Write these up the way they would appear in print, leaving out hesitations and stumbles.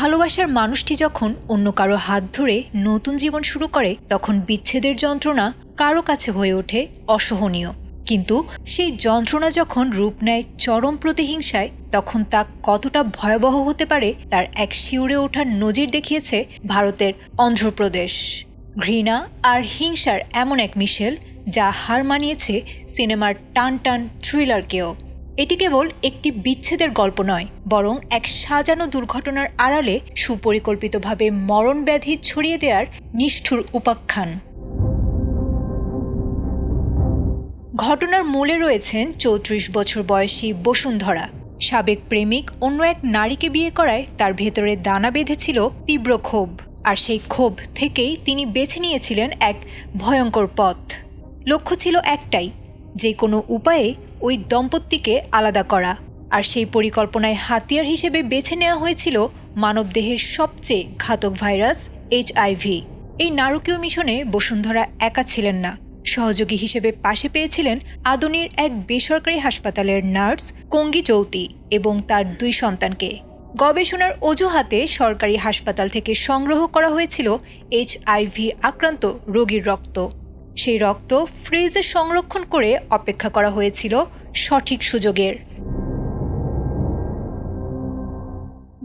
ভালোবাসার মানুষটি যখন অন্য কারো হাত ধরে নতুন জীবন শুরু করে তখন বিচ্ছেদের যন্ত্রণা কারো কাছে হয়ে ওঠে অসহনীয়। কিন্তু সেই যন্ত্রণা যখন রূপ নেয় চরম প্রতিহিংসায় তখন তা কতটা ভয়াবহ হতে পারে তার এক শিউরে ওঠার নজির দেখিয়েছে ভারতের অন্ধ্রপ্রদেশ। ঘৃণা আর হিংসার এমন এক মিশেল যা হার মানিয়েছে সিনেমার টান টান থ্রিলারকেও। এটি কেবল একটি বিচ্ছেদের গল্প নয়, বরং এক সাজানো দুর্ঘটনার আড়ালে সুপরিকল্পিতভাবে মরণ ব্যাধি ছড়িয়ে দেওয়ার নিষ্ঠুর উপাখ্যান। ঘটনার মূলে রয়েছেন ৩৪ বছর বয়সী বসুন্ধরা। সাবেক প্রেমিক অন্য এক নারীকে বিয়ে করায় তার ভেতরে দানা বেঁধেছিল তীব্র ক্ষোভ, আর সেই ক্ষোভ থেকেই তিনি বেছে নিয়েছিলেন এক ভয়ঙ্কর পথ। লক্ষ্য ছিল একটাই, যে কোনো উপায়ে ওই দম্পতিকে আলাদা করা। আর সেই পরিকল্পনায় হাতিয়ার হিসেবে বেছে নেওয়া হয়েছিল মানবদেহের সবচেয়ে ঘাতক ভাইরাস HIV। এই নারকীয় মিশনে বসুন্ধরা একা ছিলেন না, সহযোগী হিসেবে পাশে পেয়েছিলেন আদনির এক বেসরকারি হাসপাতালের নার্স কঙ্গি চৌতি এবং তার 2 সন্তানকে। গবেষণার অজুহাতে সরকারি হাসপাতাল থেকে সংগ্রহ করা হয়েছিল HIV আক্রান্ত রোগীর রক্ত। সেই রক্ত ফ্রিজে সংরক্ষণ করে অপেক্ষা করা হয়েছিল সঠিক সুযোগের।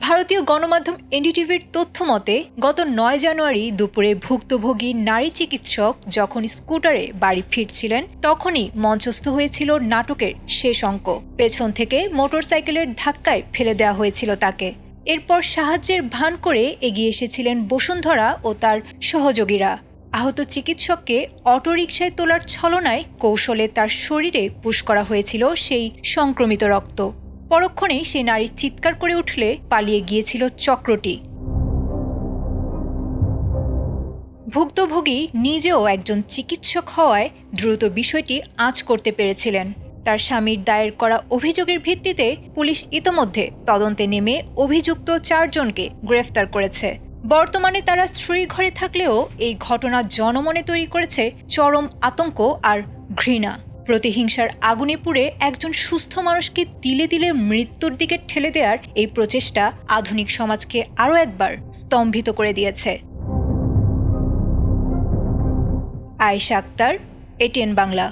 ভারতীয় গণমাধ্যম এনডিটিভির তথ্য মতে গত 9 জানুয়ারি দুপুরে ভুক্তভোগী নারী চিকিৎসক যখন স্কুটারে বাড়ি ফিরছিলেন তখনই মঞ্চস্থ হয়েছিল নাটকের শেষ অঙ্ক। পেছন থেকে মোটরসাইকেলের ধাক্কায় ফেলে দেওয়া হয়েছিল তাকে। এরপর সাহায্যের ভান করে এগিয়ে এসেছিলেন বসুন্ধরা ও তার সহযোগীরা। আহত চিকিৎসককে অটোরিকশায় তোলার ছলনায় কৌশলে তার শরীরে পুশ করা হয়েছিল সেই সংক্রমিত রক্ত। পরক্ষণেই সে নারী চিৎকার করে উঠলে পালিয়ে গিয়েছিল চক্রটি। ভুক্তভোগী নিজেও একজন চিকিৎসক হওয়ায় দ্রুত বিষয়টি আঁচ করতে পেরেছিলেন। তার স্বামীর দায়ের করা অভিযোগের ভিত্তিতে পুলিশ ইতোমধ্যে তদন্তে নেমে অভিযুক্ত 4 জনকে গ্রেফতার করেছে। বর্তমানে তারা স্ত্রী ঘরে থাকলেও এই ঘটনা জনমনে তৈরি করেছে চরম আতঙ্ক আর ঘৃণা। প্রতিহিংসার আগুনে পুড়ে একজন সুস্থ মানুষকে তিলে তিলে মৃত্যুর দিকে ঠেলে দেওয়ার এই প্রচেষ্টা আধুনিক সমাজকে আরও একবার স্তম্ভিত করে দিয়েছে। আয়েশা আক্তার, ATN বাংলা।